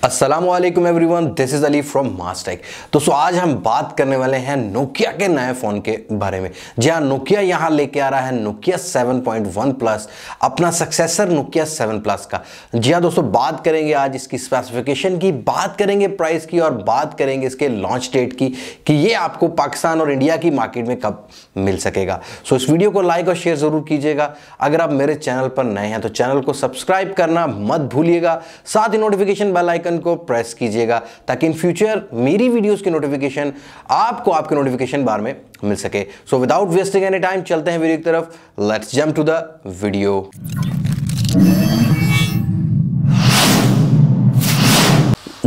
अस्सलामुअलैकुम everyone, this is Ali from Mastek. दोस्तों आज हम बात करने वाले हैं नोकिया के नए फोन के बारे में। जी हाँ, नोकिया यहाँ लेके आ रहा है नोकिया 7.1 प्लस, अपना सक्सेसर नोकिया 7 प्लस का। जी हाँ दोस्तों, बात करेंगे आज इसकी स्पेसिफिकेशन की, बात करेंगे प्राइस की और बात करेंगे इसके लॉन्च डेट की कि ये आपको पाकिस्तान और इंडिया की मार्केट में कब मिल सकेगा। सो इस वीडियो को लाइक और शेयर जरूर कीजिएगा। अगर आप मेरे चैनल पर नए हैं तो चैनल को सब्सक्राइब करना मत भूलिएगा, साथ ही नोटिफिकेशन बेल आइकन को प्रेस कीजिएगा ताकि इन फ्यूचर मेरी वीडियोस की नोटिफिकेशन आपको आपके नोटिफिकेशन बार में मिल सके। So without wasting any time चलते हैं वीडियो की तरफ। Let's jump to the video.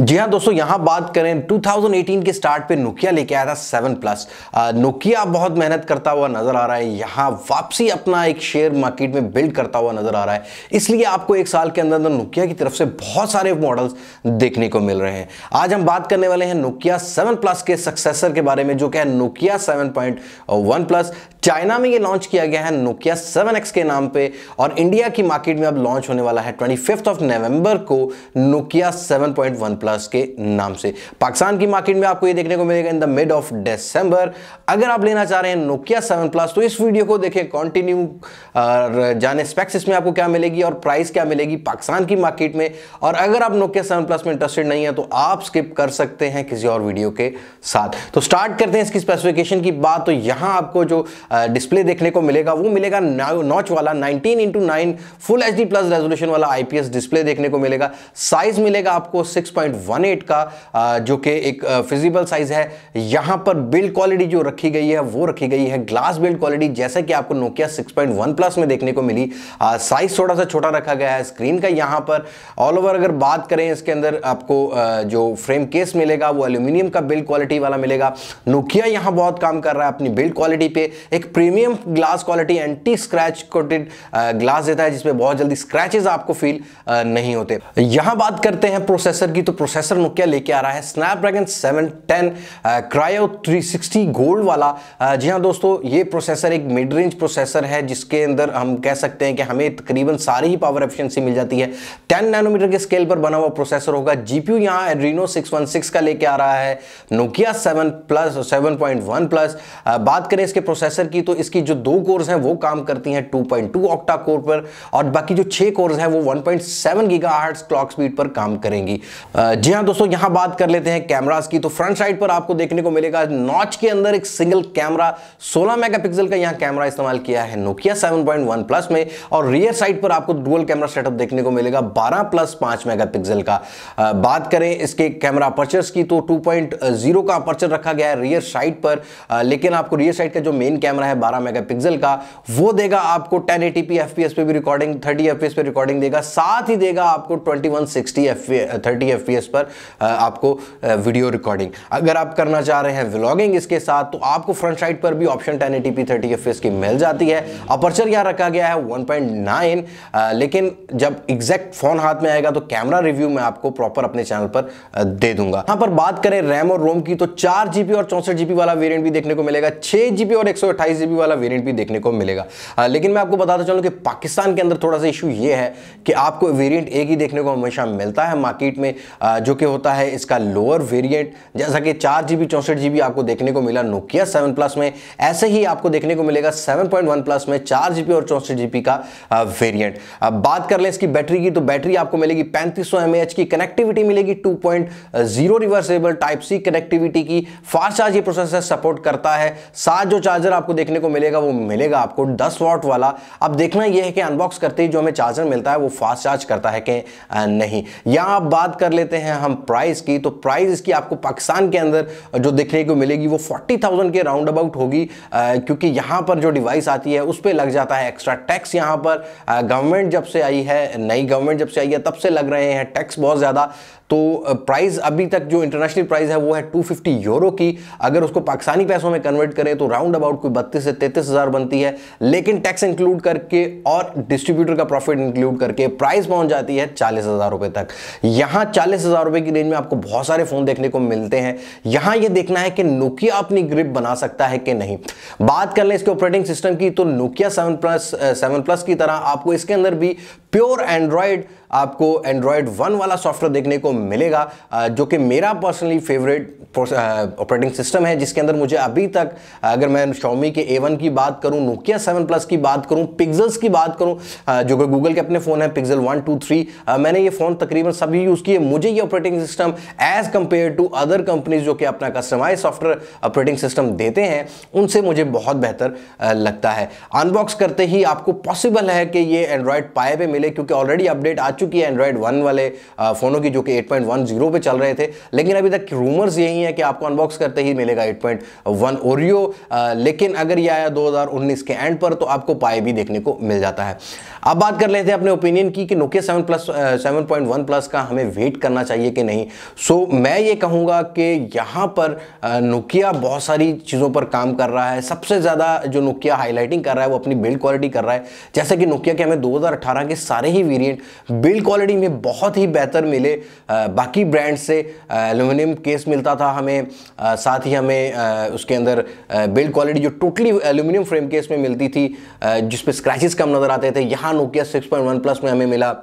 जी हाँ दोस्तों, यहां बात करें 2018 के स्टार्ट पे नोकिया लेके आया था 7 प्लस। नोकिया बहुत मेहनत करता हुआ नजर आ रहा है, यहां वापसी अपना एक शेयर मार्केट में बिल्ड करता हुआ नजर आ रहा है। इसलिए आपको एक साल के अंदर नोकिया की तरफ से बहुत सारे मॉडल्स देखने को मिल रहे हैं। आज हम बात करने वाले हैं नोकिया 7 प्लस के सक्सेसर के बारे में, जो कि है नोकिया 7.1 प्लस। चाइना में ये लॉन्च किया गया है नोकिया 7X के नाम पे और इंडिया की मार्केट में अब लॉन्च होने वाला है 25 नवंबर को नोकिया 7.1 प्लस के नाम से। पाकिस्तान की मार्केट में आपको ये देखने को मिलेगा in the mid of December. अगर आप लेना चाह रहे हैं नोकिया 7 प्लस तो इस वीडियो को देखें कंटिन्यू, जाने स्पेक्स इसमें आपको क्या मिलेगी और प्राइस क्या मिलेगी पाकिस्तान की मार्केट में। और अगर आप नोकिया 7 प्लस में इंटरेस्टेड नहीं है तो आप स्किप कर सकते हैं किसी और वीडियो के साथ। तो स्टार्ट करते हैं इसकी स्पेसिफिकेशन की बात। तो यहां आपको जो डिस्प्ले देखने को मिलेगा वो मिलेगा नॉच वाला 19:9 फुल एचडी प्लस रेजोल्यूशन वाला आईपीएस डिस्प्ले देखने को मिलेगा। साइज मिलेगा आपको 6.18 का, जो कि एक फिजिबल साइज है। यहां पर बिल्ड क्वालिटी जो रखी गई है वो रखी गई है ग्लास बिल्ड क्वालिटी, जैसे कि आपको नोकिया 6.1 प्लस में देखने को मिली। साइज थोड़ा सा छोटा रखा गया है स्क्रीन का। यहां पर ऑल ओवर अगर बात करें, इसके अंदर आपको जो फ्रेम केस मिलेगा वो एल्यूमिनियम का बिल्ड क्वालिटी वाला मिलेगा। नोकिया यहां बहुत काम कर रहा है अपनी बिल्ड क्वालिटी पे। एक premium glass quality anti scratch coated glass देता है, जिसमें बहुत जल्दी स्क्रैचेस आपको फील नहीं होते। यहां बात करते हैं प्रोसेसर की, तो प्रोसेसर नोकिया लेके आ रहा है स्नैपड्रैगन 710 क्रायो 360 गोल्ड वाला। जी हां दोस्तों, ये प्रोसेसर एक मिड रेंज प्रोसेसर है जिसके अंदर हम कह सकते हैं कि हमें तकरीबन सारी ही पावर एफिशिएंसी मिल जाती है। 10 नैनोमीटर के स्केल पर बना हुआ प्रोसेसर होगा। जीपीयू यहां एड्रीनो 616 का लेके आ रहा है नोकिया 7 प्लस 7.1 प्लस। बात करें इसके प्रोसेसर की तो इसकी जो 2 कोर्स हैं वो काम करती हैं 2.2 ऑक्टा कोर पर और बाकी जो 6 कोर्स हैं वो 1.7 गीगाहर्ट्ज क्लॉक स्पीड पर काम करेंगी। जी हां दोस्तों, यहां बात कर लेते हैं कैमरास की। तो फ्रंट साइड पर आपको देखने को मिलेगा नॉच के अंदर एक सिंगल कैमरा 16 मेगापिक्सल का यहां कैमरा इस्तेमाल किया है नोकिया 7.1 प्लस में। और रियर साइड पर आपको डुअल कैमरा सेटअप देखने को मिलेगा 12+5 मेगापिक्सल का। बात करें इसके कैमरा अपर्चर्स की तो 2.0 का अपर्चर रखा गया है रियर साइड पर, लेकिन आपको रियर साइड का जो मेन कैमरा है 12 मेगापिक्सल का वो देगा आपको 1080p एफपीएस पे भी रिकॉर्डिंग, 30 एफपीएस पे रिकॉर्डिंग देगा। साथ ही देगा आपको 2160 30 एफपीएस पर आपको वीडियो रिकॉर्डिंग। अगर आप करना चाह रहे हैं व्लॉगिंग इसके साथ तो आपको फ्रंट साइड पर भी ऑप्शन 1080p 30 एफपीएस की मिल जाती है। अपर्चर यहां रखा गया है 1.9, लेकिन जब एग्जैक्ट फोन हाथ में आएगा तो कैमरा रिव्यू मैं आपको प्रॉपर अपने चैनल पर दे दूंगा। यहां पर बात करें रैम और रोम की तो 4GB और 64GB वाला वेरिएंट भी देखने को मिलेगा, 6GB और 128GB वाला वेरिएंट भी देखने को मिलेगा। लेकिन मैं आपको बताता चलूं कि पाकिस्तान के अंदर थोड़ा सा इशू ये है कि आपको वेरिएंट एक ही देखने को हमेशा मिलता है मार्केट में, जो कि होता है इसका लोअर वेरिएंट। जैसा कि 4GB 64GB आपको देखने को मिला नोकिया 7 प्लस में, ऐसे ही आपको देखने को मिलेगा 7.1 प्लस में 4GB और 64GB का वेरिएंट। अब बात कर लें इसकी बैटरी की तो बैटरी आपको मिलेगी 3500 mAh की, कनेक्टिविटी मिलेगी 2.0 रिवर्सेबल टाइप सी कनेक्टिविटी की। फास्ट चार्ज ये प्रोसेसर सपोर्ट करता है। साथ जो चार्जर आपको देखने को मिलेगा वो मिलेगा आपको 10 वाट वाला। अब देखना यह है कि अनबॉक्स करते ही जो हमें चार्जर मिलता है वो फास्ट चार्ज करता है कि नहीं। यहां आप बात कर लेते हैं हम प्राइस की, तो प्राइस इसकी आपको पाकिस्तान के अंदर जो देखने को मिलेगी वो 40,000 के राउंड अबाउट होगी, क्योंकि यहां पर जो डिवाइस आती है उस पर लग जाता है एक्स्ट्रा टैक्स। यहां पर गवर्नमेंट जब से आई है, नई गवर्नमेंट जब से आई है तब से लग रहे हैं टैक्स बहुत ज्यादा। तो प्राइस अभी तक जो इंटरनेशनल प्राइस है वो है 250 यूरो की। अगर उसको पाकिस्तानी पैसों में कन्वर्ट करें तो राउंड अबाउट कोई 32 से 33 हज़ार बनती है, लेकिन टैक्स इंक्लूड करके और डिस्ट्रीब्यूटर का प्रॉफिट इंक्लूड करके प्राइस पहुंच जाती है 40,000 रुपए तक। यहां 40,000 रुपए की रेंज में आपको बहुत सारे फोन देखने को मिलते हैं। यहां यह देखना है कि नोकिया अपनी ग्रिप बना सकता है कि नहीं। बात कर लें इसके ऑपरेटिंग सिस्टम की तो नोकिया 7 प्लस की तरह आपको इसके अंदर भी प्योर एंड्रॉइड आपको एंड्रॉयड 1 वाला सॉफ्टवेयर देखने को मिलेगा, जो कि मेरा पर्सनली फेवरेट ऑपरेटिंग सिस्टम है, जिसके अंदर मुझे अभी तक, अगर मैं Xiaomi के A1 की बात करूं, Nokia 7 Plus की बात करूं, पिक्सल्स की बात करूं, जो कि गूगल के अपने फोन है पिक्सल 1, 2, 3, मैंने ये फोन तकरीबन सभी यूज किए। मुझे ये operating system as compare to other companies जो कि अपना कस्टमाइज सॉफ्टवेयर ऑपरेटिंग सिस्टम देते हैं, उनसे मुझे बहुत बेहतर लगता है। अनबॉक्स करते ही आपको पॉसिबल है कि ये एंड्रॉयड पाए पे मिले, क्योंकि ऑलरेडी अपडेट आ चुकी है एंड्रॉयड 1 वाले फोनों की, जो कि 8.10 पे चल रहे थे, लेकिन अभी तक रूमर्स यही है कि आपको अनबॉक्स करते ही मिलेगा 8.1 ओरियो। लेकिन अगर यह आया 2019 के एंड पर तो आपको पाए भी देखने को मिल जाता है। अब बात कर लेते हैं अपने ओपिनियन की कि Nokia 7.1 प्लस का हमें वेट करना चाहिए कि नहीं। मैं ये कहूँगा कि यहाँ पर Nokia बहुत सारी चीज़ों पर काम कर रहा है। सबसे ज़्यादा जो Nokia हाईलाइटिंग कर रहा है वो अपनी बिल्ड क्वालिटी कर रहा है। जैसा कि Nokia के हमें 2018 के सारे ही वेरिएंट बिल्ड क्वालिटी में बहुत ही बेहतर मिले बाकी ब्रांड से। एल्यूमिनियम केस मिलता था हमें, साथ ही हमें उसके अंदर बिल्ड क्वालिटी जो टोटली एल्यूमिनियम फ्रेम केस में मिलती थी, जिस पे स्क्रैचेस कम नजर आते थे। यहाँ Nokia 6.1 प्लस में हमें मिला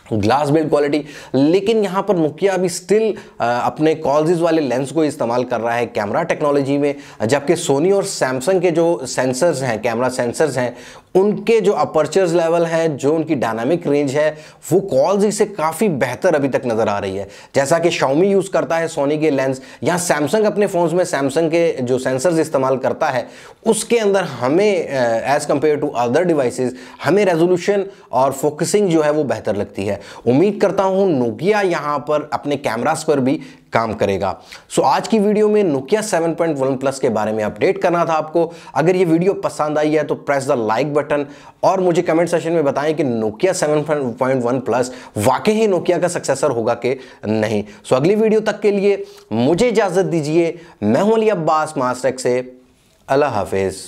ग्लास बिल्ड क्वालिटी, लेकिन यहाँ पर Nokia अभी स्टिल अपने कॉल्स वाले लेंस को इस्तेमाल कर रहा है कैमरा टेक्नोलॉजी में, जबकि सोनी और सैमसंग के जो सेंसर्स हैं, कैमरा सेंसर्स हैं, उनके जो अपर्चर्स लेवल हैं, जो उनकी डायनामिक रेंज है, वो कॉल्स से काफ़ी बेहतर अभी तक नज़र आ रही है। जैसा कि Xiaomi यूज़ करता है सोनी के लेंस, यहाँ सैमसंग अपने फ़ोन्स में सैमसंग के जो सेंसर्स इस्तेमाल करता है, उसके अंदर हमें as compare to other devices हमें रेजोल्यूशन और फोकसिंग जो है वो बेहतर लगती है। उम्मीद करता हूँ Nokia यहाँ पर अपने कैमरास पर भी काम करेगा। आज की वीडियो में Nokia 7.1 प्लस के बारे में अपडेट करना था आपको। अगर ये वीडियो पसंद आई है तो प्रेस द लाइक बटन और मुझे कमेंट सेक्शन में बताएं कि Nokia 7.1 प्लस वाकई ही Nokia का सक्सेसर होगा कि नहीं। अगली वीडियो तक के लिए मुझे इजाजत दीजिए। मैं हूं अली अब्बास मास्टेक से। अल्लाह हाफिज।